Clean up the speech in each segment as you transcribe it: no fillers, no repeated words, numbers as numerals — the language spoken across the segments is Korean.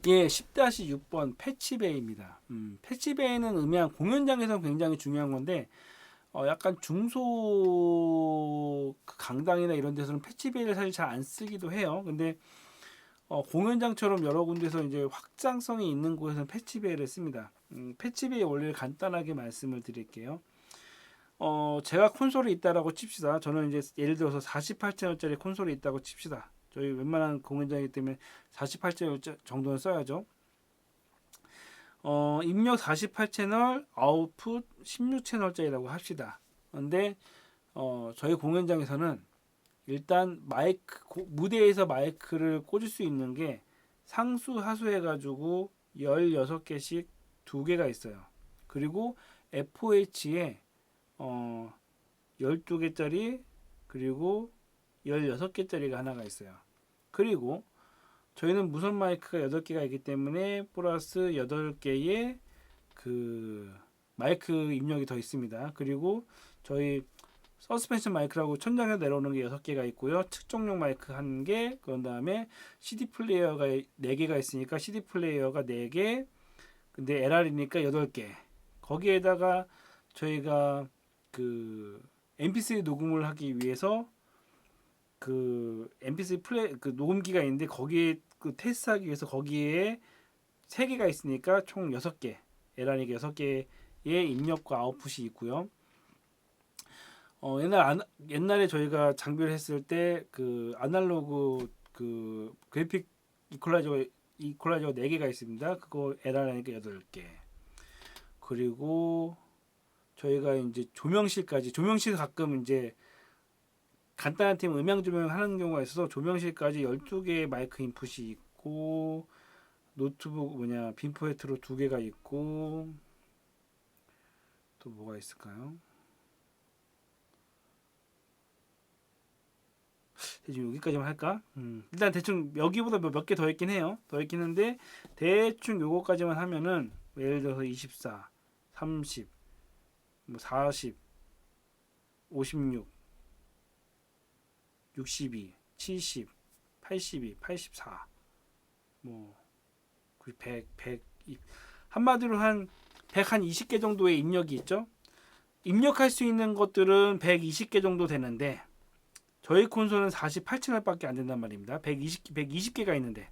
예, 10-6번 패치베이입니다. 패치베이는 음향 공연장에서 굉장히 중요한 건데 약간 중소 그 강당이나 이런 데서는 패치베이를 사실 잘 안 쓰기도 해요. 근데 공연장처럼 여러 군데서 이제 확장성이 있는 곳에서는 패치베이를 씁니다. 패치베이 원리를 간단하게 말씀을 드릴게요. 제가 콘솔이 있다라고 칩시다. 저는 이제 예를 들어서 48채널짜리 콘솔이 있다고 칩시다. 저희 웬만한 공연장이기 때문에 48채널 정도는 써야죠. 입력 48채널, 아웃풋 16채널짜리라고 합시다. 근데 저희 공연장에서는 일단 무대에서 마이크를 꽂을 수 있는 게 상수 하수 해가지고 16개씩 2개가 있어요. 그리고 FOH에 12개짜리 그리고 16개짜리가 하나가 있어요. 그리고 저희는 무선 마이크가 8개가 있기 때문에 플러스 8개의 그 마이크 입력이 더 있습니다. 그리고 저희 서스펜션 마이크라고 천장에 내려오는 게 6개가 있고요. 측정용 마이크 1개, 그런 다음에 CD 플레이어가 4개가 있으니까 CD 플레이어가 4개, 근데 LR이니까 8개. 거기에다가 저희가 그 MP3 녹음을 하기 위해서 그 MP3 그 녹음기가 있는데 거기에 그 테스트하기 위해서 거기에 3개가 있으니까 총 6개. LR이니까 6개의 입력과 아웃풋이 있고요. 옛날에 저희가 장비를 했을 때 그 아날로그 그 그래픽 이퀄라이저가 4개가 있습니다. 그거 LR이니까 8개. 그리고 저희가 이제 조명실 가끔 이제 간단한 팀 음향 조명 하는 경우가 있어서 조명실까지 12개의 마이크 인풋이 있고 노트북 빈포레트로 2개가 있고 또 뭐가 있을까요? 대충 여기까지만 할까? 일단 대충 여기보다 몇 개 더 있긴 해요. 더 있긴 한데 대충 요거까지만 하면은 예를 들어서 24, 30, 40, 56, 62, 70, 82, 84, 100, 100 한마디로 한 120개 정도의 입력이 있죠. 입력할 수 있는 것들은 120개 정도 되는데 저희 콘솔은 48채널밖에 안 된단 말입니다. 120개가 있는데.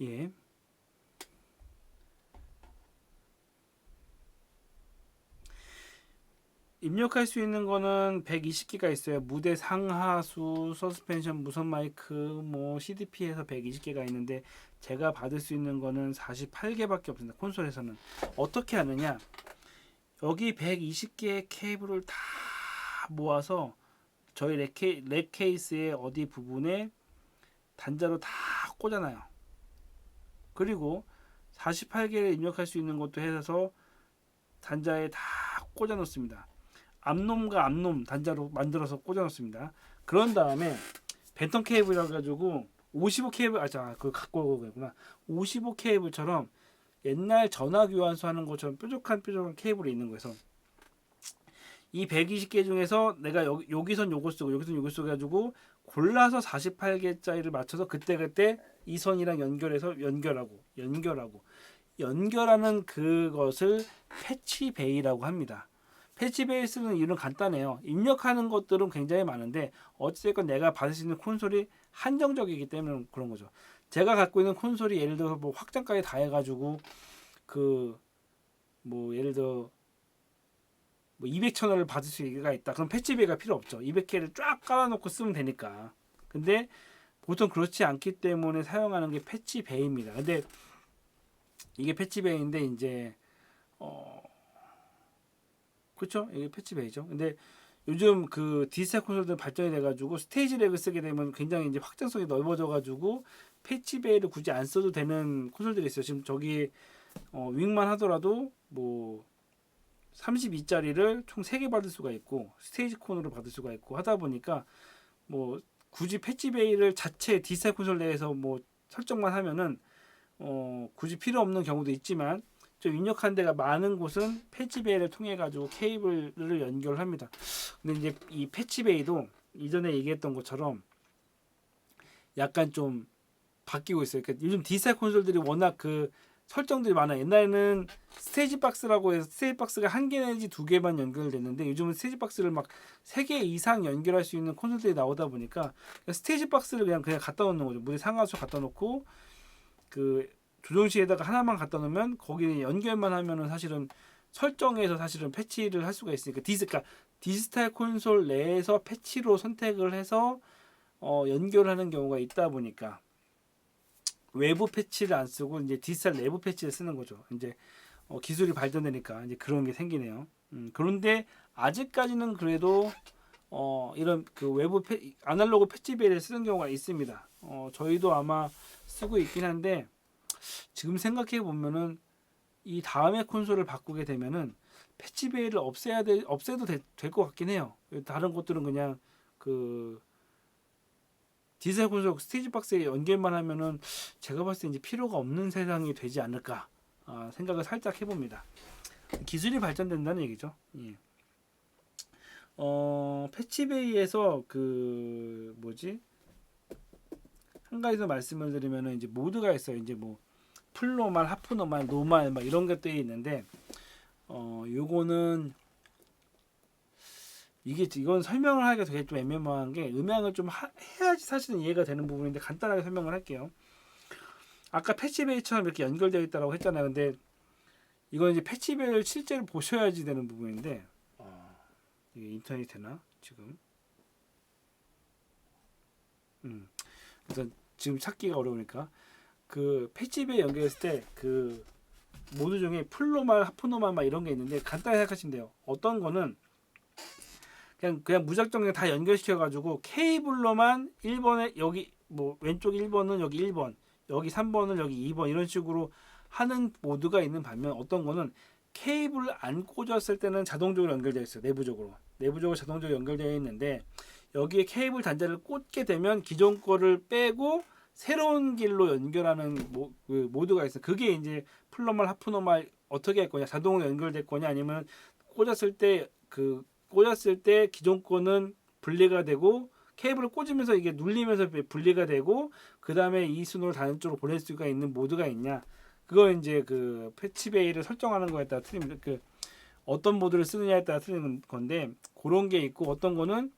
예. 입력할 수 있는 거는 120개가 있어요. 무대 상하수, 서스펜션, 무선 마이크, CDP에서 120개가 있는데 제가 받을 수 있는 거는 48개밖에 없습니다. 콘솔에서는. 어떻게 하느냐? 여기 120개의 케이블을 다 모아서 저희 렉 케이스의 어디 부분에 단자로 다 꽂아놔요. 그리고 48개를 입력할 수 있는 것도 해서 단자에 다 꽂아 놓습니다. 앞놈과 앞놈 단자로 만들어서 꽂아 놓습니다. 그런 다음에 벤턴 케이블이라 가지고 55 케이블 그거 갖고 오고 그랬구나. 55 케이블처럼 옛날 전화 교환소 하는 것처럼 뾰족한 케이블이 있는 거에서 이 120개 중에서 내가 여기선 요거 쓰고 여기선 요거 쓰고 가지고 골라서 48개짜리를 맞춰서 그때 이 선이랑 연결하는 그것을 패치베이라고 합니다. 패치베이 쓰는 이유는 간단해요. 입력하는 것들은 굉장히 많은데 어찌됐건 내가 받을 수 있는 콘솔이 한정적이기 때문에 그런 거죠. 제가 갖고 있는 콘솔이 예를 들어서 확장까지 다 해가지고 예를 들어 200채널을 받을 수가 있다. 그럼 패치베이가 필요 없죠. 200개를 쫙 깔아놓고 쓰면 되니까. 근데 보통 그렇지 않기 때문에 사용하는 게 패치베이입니다. 근데 이게 패치베이인데 이제 그렇죠? 이게 패치베이죠. 근데 요즘 그 디지털 콘솔들 발전이 돼가지고 스테이지 렉을 쓰게 되면 굉장히 이제 확장성이 넓어져가지고 패치베이를 굳이 안 써도 되는 콘솔들이 있어요. 지금 저기 윙만 하더라도 32짜리를 총 3개 받을 수가 있고 스테이지 콘으로 받을 수가 있고 하다 보니까 굳이 패치 베이를 자체 디지털 콘솔 내에서 뭐 설정만 하면은 굳이 필요 없는 경우도 있지만 좀 입력한 데가 많은 곳은 패치 베이를 통해 가지고 케이블을 연결합니다. 근데 이제 이 패치 베이도 이전에 얘기했던 것처럼 약간 좀 바뀌고 있어요. 그러니까 요즘 디지털 콘솔들이 워낙 그 설정들이 많아. 옛날에는 스테이지 박스라고 해서 스테이지 박스가 한 개 내지 두 개만 연결됐는데 요즘은 스테이지 박스를 막 세 개 이상 연결할 수 있는 콘솔들이 나오다 보니까 스테이지 박스를 그냥 갖다 놓는 거죠. 무대 상하수 갖다 놓고 그 조정실에다가 하나만 갖다 놓으면 거기 연결만 하면은 사실은 설정에서 사실은 패치를 할 수가 있으니까 그러니까 디지털 콘솔 내에서 패치로 선택을 해서 연결하는 경우가 있다 보니까 외부 패치를 안 쓰고 이제 디지털 내부 패치를 쓰는 거죠. 이제 기술이 발전되니까 이제 그런 게 생기네요. 그런데 아직까지는 그래도 이런 그 외부 아날로그 패치베이를 쓰는 경우가 있습니다. 저희도 아마 쓰고 있긴 한데 지금 생각해 보면은 이 다음에 콘솔을 바꾸게 되면은 패치베이를 없애도 될 것 같긴 해요. 다른 것들은 그냥 그 디지털 콘솔 스테이지 박스에 연결만 하면은 제가 봤을 때 이제 필요가 없는 세상이 되지 않을까 생각을 살짝 해봅니다. 기술이 발전된다는 얘기죠. 예. 패치베이에서 그 뭐지 한 가지 더 말씀을 드리면은 이제 모드가 있어요. 이제 뭐 풀노말, 하프노말, 노말 막 이런 것들이 있는데 요거는 이건 설명을 하기가 되게 좀 애매모호한 게 음향을 좀 해야지 사실은 이해가 되는 부분인데 간단하게 설명을 할게요. 아까 패치베이처럼 이렇게 연결되어 있다고 했잖아요. 근데 이건 이제 패치베이를 실제로 보셔야지 되는 부분인데 이게 인터넷이 되나 지금? 그래서 지금 찾기가 어려우니까 그 패치베이 연결했을 때 그 모드 중에 풀노말, 하프노말 막 이런 게 있는데 간단히 생각하시면 돼요. 어떤 거는 그냥 무작정 그냥 다 연결시켜 가지고 케이블로만 1번에 여기 뭐 왼쪽 1번은 여기 1번, 여기 3번은 여기 2번 이런 식으로 하는 모드가 있는 반면 어떤 거는 케이블을 안 꽂았을 때는 자동적으로 연결되어 있어요. 내부적으로 자동적으로 연결되어 있는데 여기에 케이블 단자를 꽂게 되면 기존 거를 빼고 새로운 길로 연결하는 그 모드가 있어요. 그게 이제 풀노말, 하프노말 어떻게 할 거냐, 자동으로 연결될 거냐, 아니면 꽂았을 때 기존 거는 분리가 되고 케이블을 꽂으면서 이게 눌리면서 분리가 되고 그 다음에 이 순으로 다른 쪽으로 보낼 수가 있는 모드가 있냐. 그거 이제 그 패치베이를 설정하는 거에 따라 틀립니다. 그 어떤 모드를 쓰느냐에 따라 틀리는 건데 그런 게 있고 어떤 거는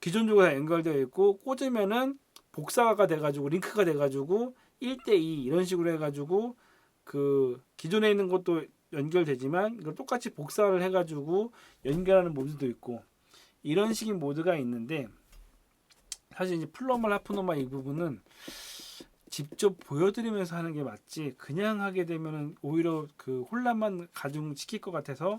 기존적으로 다 연결되어 있고 꽂으면은 복사가 돼가지고 링크가 돼가지고 1대2 이런 식으로 해가지고 그 기존에 있는 것도 연결되지만 이걸 똑같이 복사를 해가지고 연결하는 모드도 있고 이런 식의 모드가 있는데 사실 이제 플러말 하프노말 이 부분은 직접 보여드리면서 하는 게 맞지 그냥 하게 되면은 오히려 그 혼란만 가중시킬 것 같아서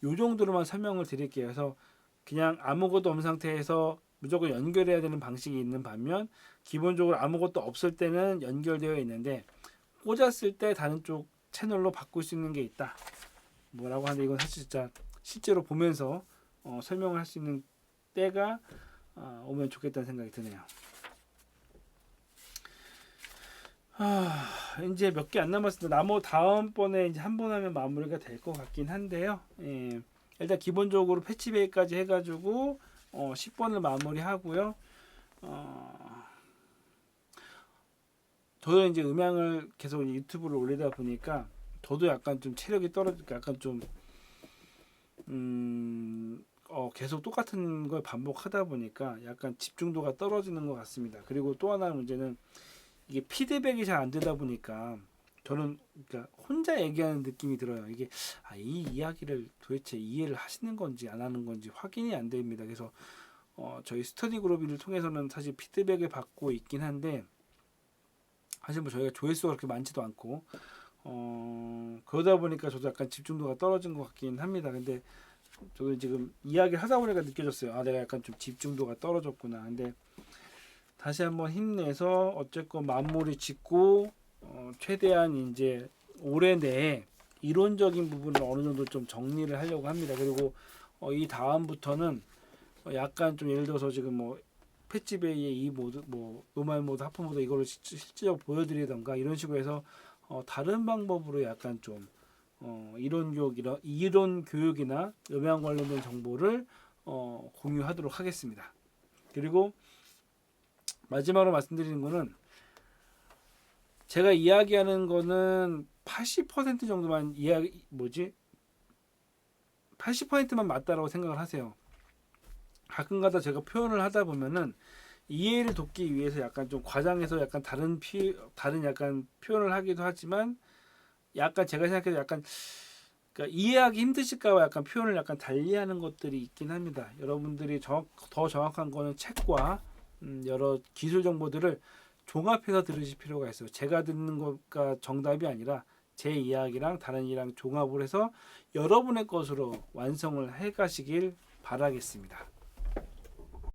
요 정도로만 설명을 드릴게요. 그래서 그냥 아무것도 없는 상태에서 무조건 연결해야 되는 방식이 있는 반면 기본적으로 아무것도 없을 때는 연결되어 있는데 꽂았을 때 다른 쪽 채널로 바꿀 수 있는 게 있다. 뭐라고 하는데 이건 사실 진짜 실제로 보면서 설명을 할 수 있는 때가 오면 좋겠다는 생각이 드네요. 이제 몇 개 안 남았습니다. 다음번에 이제 한 번 하면 마무리가 될 것 같긴 한데요. 예. 일단 기본적으로 패치베이까지 해가지고 10번을 마무리하고요. 저도 이제 음향을 계속 유튜브를 올리다 보니까 저도 약간 좀 체력이 떨어지니까 약간 좀 계속 똑같은 걸 반복하다 보니까 약간 집중도가 떨어지는 것 같습니다. 그리고 또 하나 문제는 이게 피드백이 잘 안 되다 보니까 저는 그러니까 혼자 얘기하는 느낌이 들어요. 이게 이 이야기를 도대체 이해를 하시는 건지 안 하는 건지 확인이 안 됩니다. 그래서 저희 스터디 그룹을 통해서는 사실 피드백을 받고 있긴 한데 사실 뭐 저희가 조회수가 그렇게 많지도 않고 그러다 보니까 저도 약간 집중도가 떨어진 것 같긴 합니다. 근데 저도 지금 이야기를 하다 보니까 느껴졌어요. 내가 약간 좀 집중도가 떨어졌구나. 근데 다시 한번 힘내서 어쨌건 마무리 짓고 최대한 이제 올해 내에 이론적인 부분을 어느 정도 좀 정리를 하려고 합니다. 그리고 이 다음부터는 약간 좀 예를 들어서 지금 뭐 패치베이의 이 모드, 뭐 노말 모드, 하프 모드 이거를 실제적으로 보여드리던가 이런 식으로 해서 다른 방법으로 약간 좀 이론 교육이나 음향 관련된 정보를 공유하도록 하겠습니다. 그리고 마지막으로 말씀드리는 거는 제가 이야기하는 거는 80% 정도만 80%만 맞다라고 생각을 하세요. 가끔가다 제가 표현을 하다 보면은 이해를 돕기 위해서 약간 좀 과장해서 약간 다른 약간 표현을 하기도 하지만 약간 제가 생각해도 약간 그러니까 이해하기 힘드실까봐 약간 표현을 약간 달리하는 것들이 있긴 합니다. 여러분들이 더 정확한 거는 책과 여러 기술 정보들을 종합해서 들으실 필요가 있어요. 제가 듣는 것가 정답이 아니라 제 이야기랑 다른 이야기랑 종합을 해서 여러분의 것으로 완성을 해 가시길 바라겠습니다.